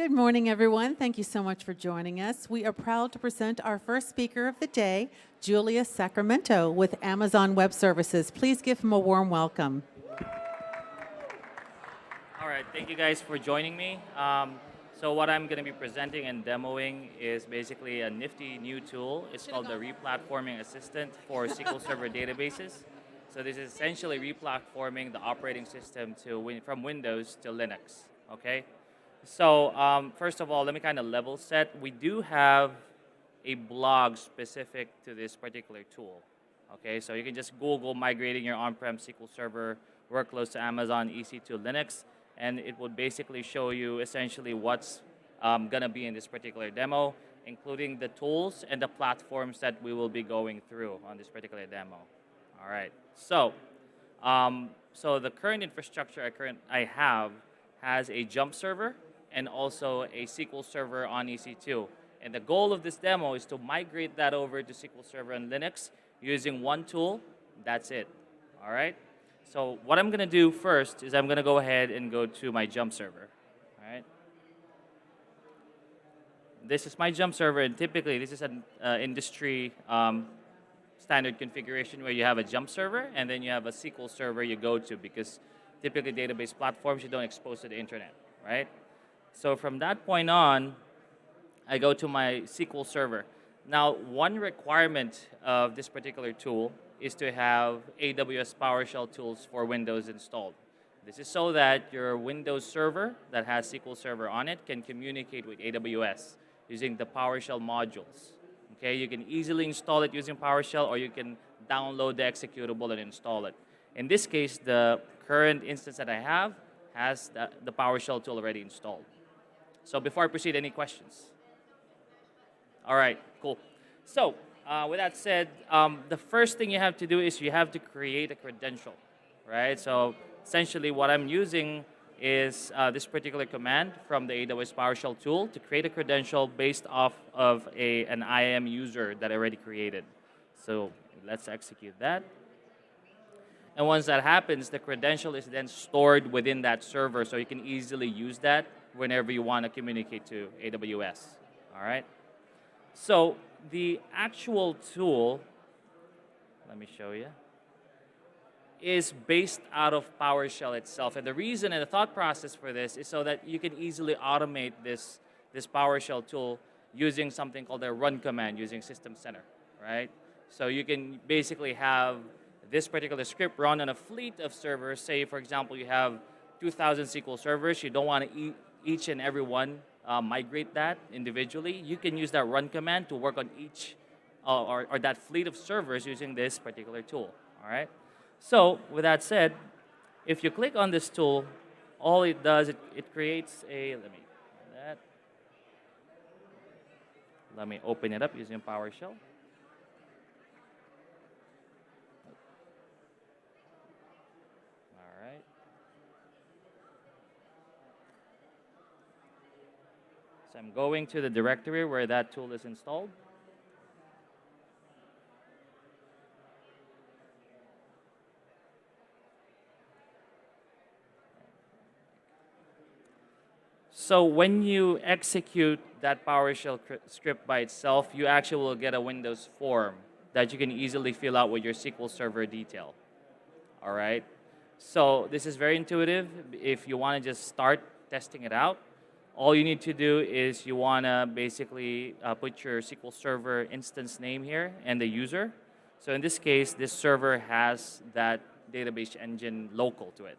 Good morning, everyone. Thank you so much for joining us. We are proud to present our first speaker of the day, Julius Sacramento with Amazon Web Services. Please give him a warm welcome. All right, thank you guys for joining me. So what I'm going to be presenting and demoing is basically a nifty new tool. It's called the Replatforming Assistant for SQL Server databases. So this is essentially replatforming the operating system from Windows to Linux. Okay. So first of all, let me kind of level set. We do have a blog specific to this particular tool. Okay, so you can just Google migrating your on-prem SQL Server workloads to Amazon EC to Linux, and it would basically show you essentially what's going to be in this particular demo, including the tools and the platforms that we will be going through on this particular demo. All right, so the current infrastructure I have has a jump server and also a SQL Server on EC2. And the goal of this demo is to migrate that over to SQL Server on Linux using one tool. That's it. All right? So what I'm going to do first is I'm going to go ahead and go to my jump server. All right? This is my jump server, and typically this is an industry standard configuration where you have a jump server and then you have a SQL Server you go to, because typically database platforms you don't expose to the internet, right? So from that point on, I go to my SQL Server. Now, one requirement of this particular tool is to have AWS PowerShell tools for Windows installed. This is so that your Windows server that has SQL Server on it can communicate with AWS using the PowerShell modules. Okay, you can easily install it using PowerShell, or you can download the executable and install it. In this case, the current instance that I have has the PowerShell tool already installed. So before I proceed, any questions? All right, cool. So with that said, the first thing you have to do is you have to create a credential, right? So essentially what I'm using is this particular command from the AWS PowerShell tool to create a credential based off of an IAM user that I already created. So let's execute that. And once that happens, the credential is then stored within that server, so you can easily use that whenever you want to communicate to AWS. All right? So the actual tool, let me show you, is based out of PowerShell itself. And the reason and the thought process for this is so that you can easily automate this PowerShell tool using something called a run command using System Center, right? So you can basically have this particular script run on a fleet of servers. Say, for example, you have 2,000 SQL servers. You don't want to each and every one migrate that individually. You can use that run command to work on each or that fleet of servers using this particular tool. All right. So with that said, if you click on this tool, all it does, it creates a, let me open it up using PowerShell. All right. So I'm going to the directory where that tool is installed. So when you execute that PowerShell script by itself, you actually will get a Windows form that you can easily fill out with your SQL Server detail. All right. So this is very intuitive. If you want to just start testing it out, all you need to do is you want to basically put your SQL Server instance name here and the user. So in this case, this server has that database engine local to it.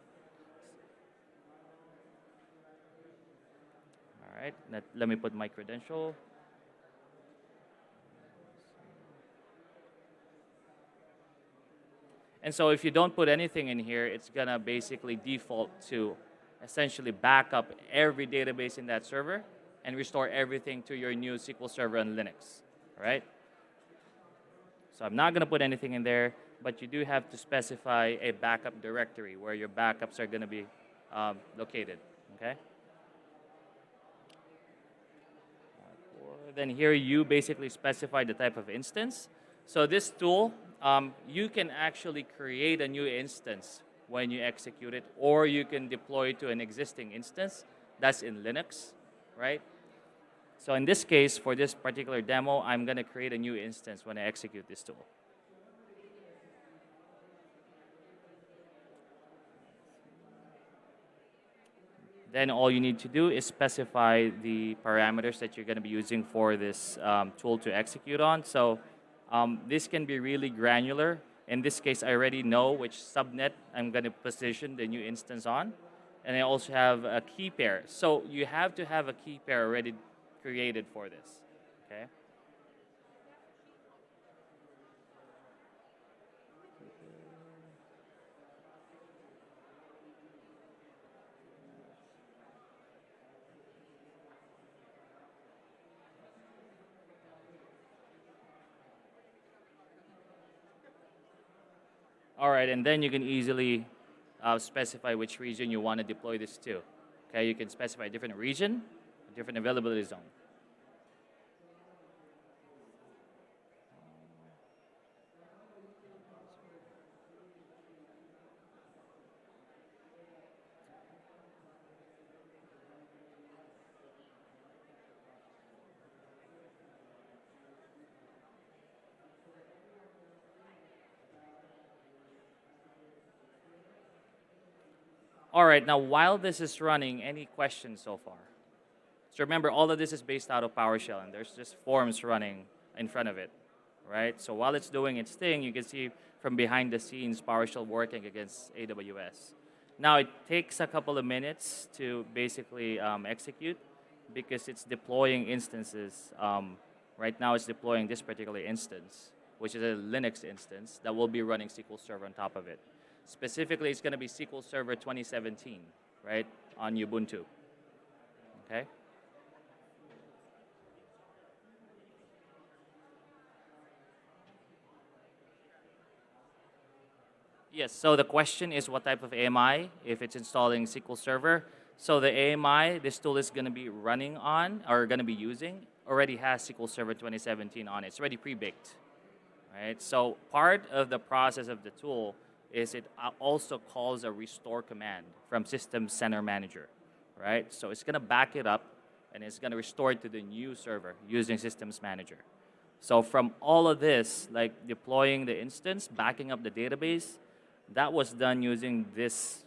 All right, let me put my credential. And so if you don't put anything in here, it's going to basically default to essentially back up every database in that server and restore everything to your new SQL Server on Linux, all right? So I'm not going to put anything in there, but you do have to specify a backup directory where your backups are going to be located, okay? Then here you basically specify the type of instance. So this tool, you can actually create a new instance when you execute it, or you can deploy it to an existing instance that's in Linux, right? So in this case, for this particular demo, I'm going to create a new instance when I execute this tool. Then all you need to do is specify the parameters that you're going to be using for this tool to execute on. So this can be really granular. In this case, I already know which subnet I'm going to position the new instance on. And I also have a key pair. So you have to have a key pair already created for this. Okay. All right, and then you can easily specify which region you want to deploy this to. Okay, you can specify a different region, a different availability zone. All right, now while this is running, any questions so far? So remember, all of this is based out of PowerShell, and there's just forms running in front of it, right? So while it's doing its thing, you can see from behind the scenes PowerShell working against AWS. Now it takes a couple of minutes to basically execute because it's deploying instances. Right now it's deploying this particular instance, which is a Linux instance that will be running SQL Server on top of it. Specifically, it's going to be SQL Server 2017, right, on Ubuntu. Okay. Yes, so the question is what type of AMI, if it's installing SQL Server. So the AMI this tool is going to be running on, or going to be using, already has SQL Server 2017 on it. It's already pre-baked, right? So part of the process of the tool is it also calls a restore command from System Center Manager, right? So it's going to back it up, and it's going to restore it to the new server using Systems Manager. So from all of this, like deploying the instance, backing up the database, that was done using this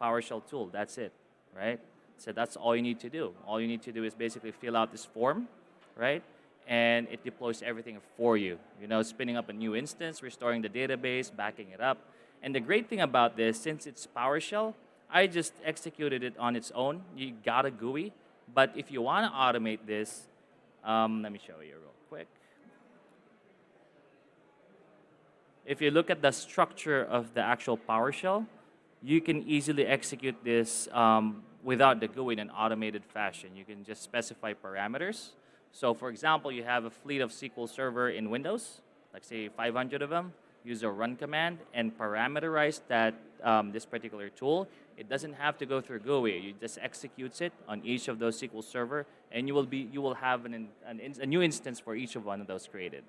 PowerShell tool. That's it, right? So that's all you need to do. All you need to do is basically fill out this form, right? And it deploys everything for you. You know, spinning up a new instance, restoring the database, backing it up. And the great thing about this, since it's PowerShell, I just executed it on its own. You got a GUI. But if you want to automate this, let me show you real quick. If you look at the structure of the actual PowerShell, you can easily execute this without the GUI in an automated fashion. You can just specify parameters. So for example, you have a fleet of SQL Server in Windows, like say 500 of them, use a run command and parameterize that this particular tool. It doesn't have to go through GUI. It just executes it on each of those SQL Server, and you will have a new instance for each of one of those created.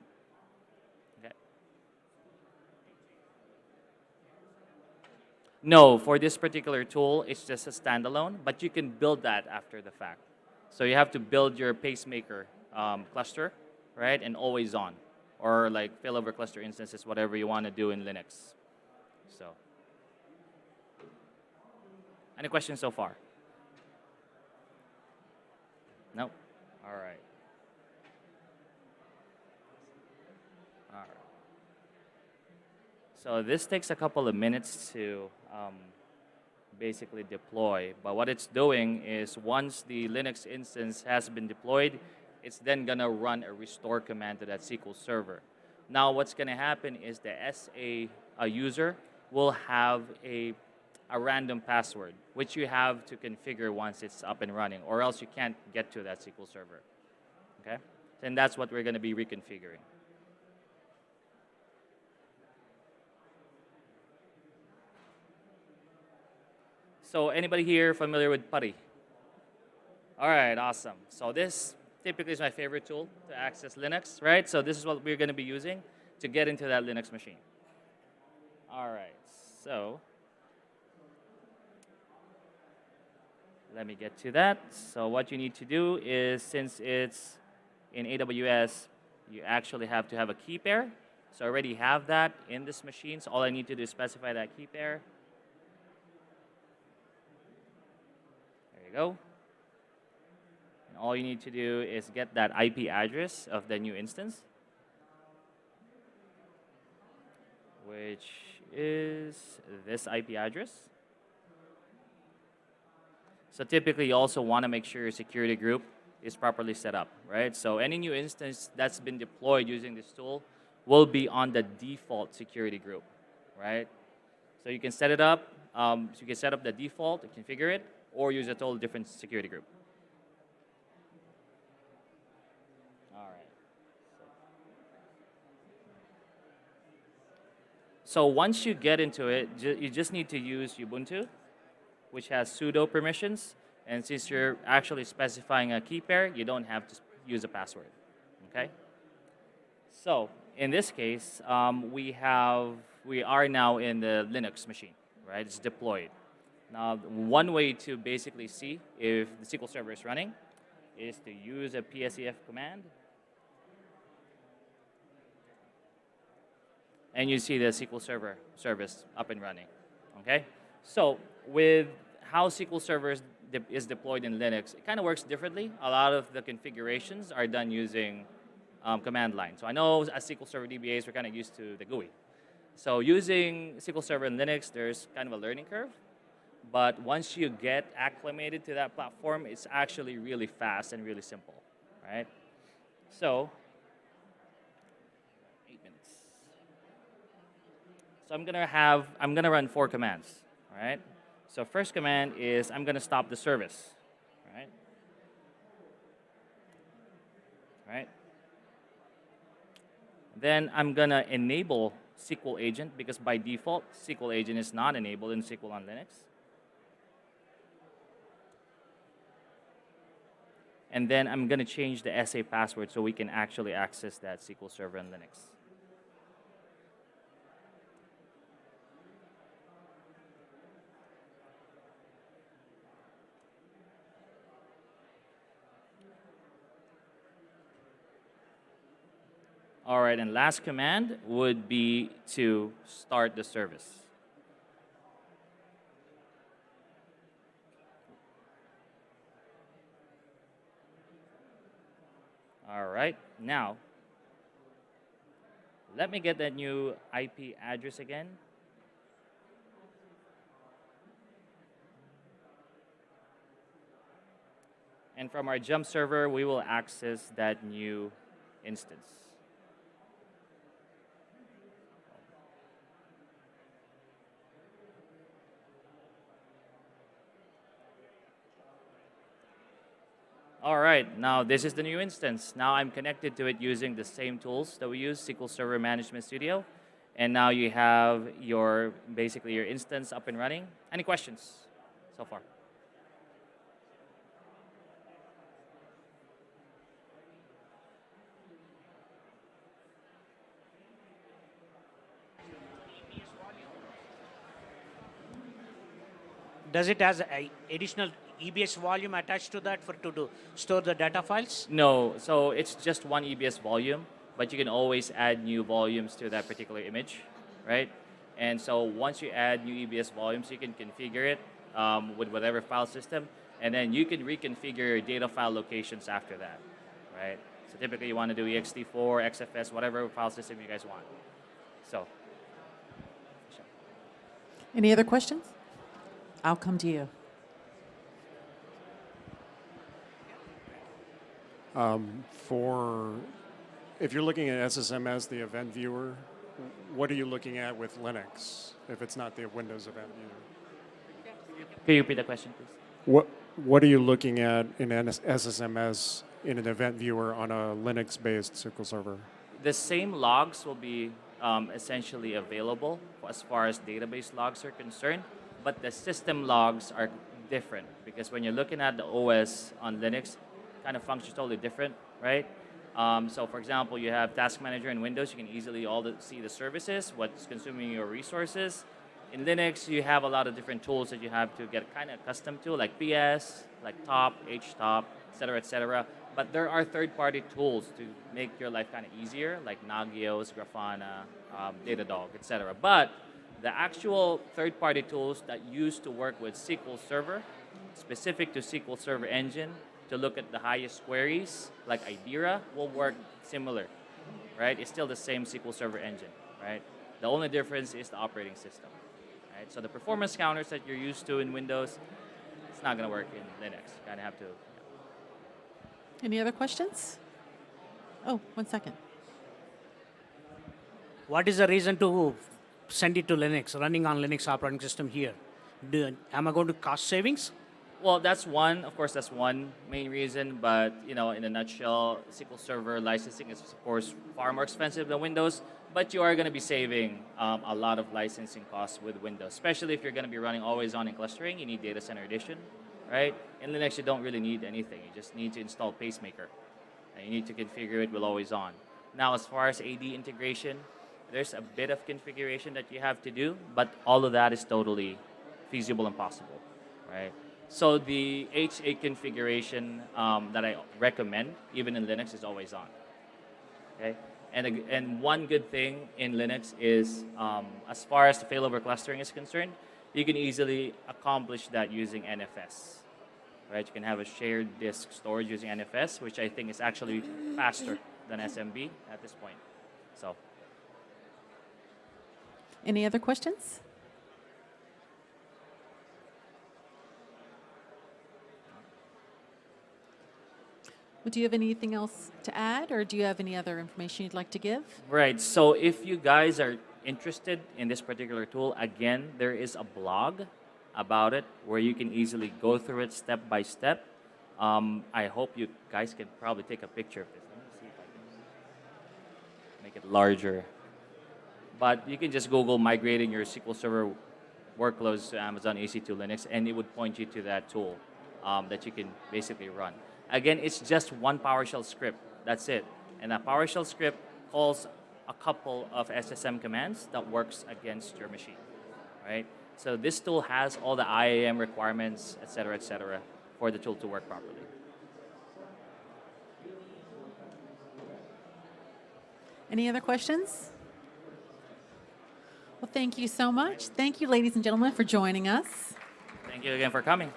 Okay. No, for this particular tool, it's just a standalone, but you can build that after the fact. So you have to build your pacemaker cluster, right, and always on, or like failover cluster instances, whatever you want to do in Linux. So, any questions so far? No? All right. All right. So this takes a couple of minutes to basically deploy. But what it's doing is once the Linux instance has been deployed, it's then going to run a restore command to that SQL Server. Now what's going to happen is the SA user will have a random password, which you have to configure once it's up and running, or else you can't get to that SQL Server. Okay? And that's what we're going to be reconfiguring. So anybody here familiar with PuTTY? All right, awesome. So this typically is my favorite tool to access Linux, right? So this is what we're going to be using to get into that Linux machine. All right, so let me get to that. So what you need to do is, since it's in AWS, you actually have to have a key pair. So I already have that in this machine. So all I need to do is specify that key pair. There you go. And all you need to do is get that IP address of the new instance, which is this IP address. So typically, you also want to make sure your security group is properly set up, right? So any new instance that's been deployed using this tool will be on the default security group, right? So you can set it up. So you can set up the default, configure it, or use a total different security group. All right. So once you get into it, you just need to use Ubuntu, which has sudo permissions. And since you're actually specifying a key pair, you don't have to use a password, okay? So in this case, we are now in the Linux machine, right? It's deployed. Now, one way to basically see if the SQL Server is running is to use a psef command. And you see the SQL Server service up and running, okay? So with how SQL Server is deployed in Linux, it kind of works differently. A lot of the configurations are done using command line. So I know as SQL Server DBAs, we're kind of used to the GUI. So using SQL Server in Linux, there's kind of a learning curve. But once you get acclimated to that platform, it's actually really fast and really simple, right? So, 8 minutes. So I'm gonna run 4 commands, all right? So first command is I'm gonna stop the service, right? Right? Then I'm gonna enable SQL agent because by default, SQL agent is not enabled in SQL on Linux. And then I'm going to change the SA password so we can actually access that SQL Server in Linux. All right, and last command would be to start the service. All right, now, let me get that new IP address again. And from our jump server, we will access that new instance. All right, now this is the new instance. Now I'm connected to it using the same tools that we use, SQL Server Management Studio. And now you have basically your instance up and running. Any questions so far? Does it has a additional EBS volume attached to that to store the data files? No, so it's just one EBS volume, but you can always add new volumes to that particular image, right? And so once you add new EBS volumes, you can configure it with whatever file system, and then you can reconfigure your data file locations after that, right? So typically you want to do ext4, XFS, whatever file system you guys want. So. Any other questions? I'll come to you. If you're looking at SSMS, the event viewer, what are you looking at with Linux if it's not the Windows event viewer? Can you repeat the question, please? What are you looking at in SSMS in an event viewer on a Linux-based SQL Server? The same logs will be essentially available as far as database logs are concerned, but the system logs are different because when you're looking at the OS on Linux, kind of functions totally different, right? So for example, you have Task Manager in Windows, you can easily see the services, what's consuming your resources. In Linux, you have a lot of different tools that you have to get kind of accustomed to, like PS, like top, htop, et cetera, et cetera. But there are third-party tools to make your life kind of easier, like Nagios, Grafana, Datadog, et cetera. But the actual third-party tools that used to work with SQL Server, specific to SQL Server engine, to look at the highest queries, like Idera, will work similar, right? It's still the same SQL Server engine, right? The only difference is the operating system, right? So the performance counters that you're used to in Windows, it's not going to work in Linux. You kind of have to. Any other questions? Oh, 1 second. What is the reason to send it to Linux, running on Linux operating system here? Am I going to cost savings? Well, that's one. Of course, that's one main reason. But in a nutshell, SQL Server licensing is, of course, far more expensive than Windows. But you are going to be saving a lot of licensing costs with Windows, especially if you're going to be running always on in clustering. You need Data Center Edition, right? In Linux, you don't really need anything. You just need to install Pacemaker, and you need to configure it with always on. Now, as far as AD integration, there's a bit of configuration that you have to do, but all of that is totally feasible and possible, right? So the H8 configuration that I recommend, even in Linux, is always on. Okay, and one good thing in Linux is, as far as the failover clustering is concerned, you can easily accomplish that using NFS. Right, you can have a shared disk storage using NFS, which I think is actually faster than SMB at this point. So. Any other questions? Well, do you have anything else to add, or do you have any other information you'd like to give? Right. So if you guys are interested in this particular tool, again, there is a blog about it where you can easily go through it step by step. I hope you guys can probably take a picture of this. Let me see if I can make it larger. But you can just Google migrating your SQL Server workloads to Amazon EC2 Linux, and it would point you to that tool that you can basically run. Again, it's just one PowerShell script. That's it. And that PowerShell script calls a couple of SSM commands that works against your machine, right? So this tool has all the IAM requirements, et cetera, for the tool to work properly. Any other questions? Well, thank you so much. Thank you, ladies and gentlemen, for joining us. Thank you again for coming.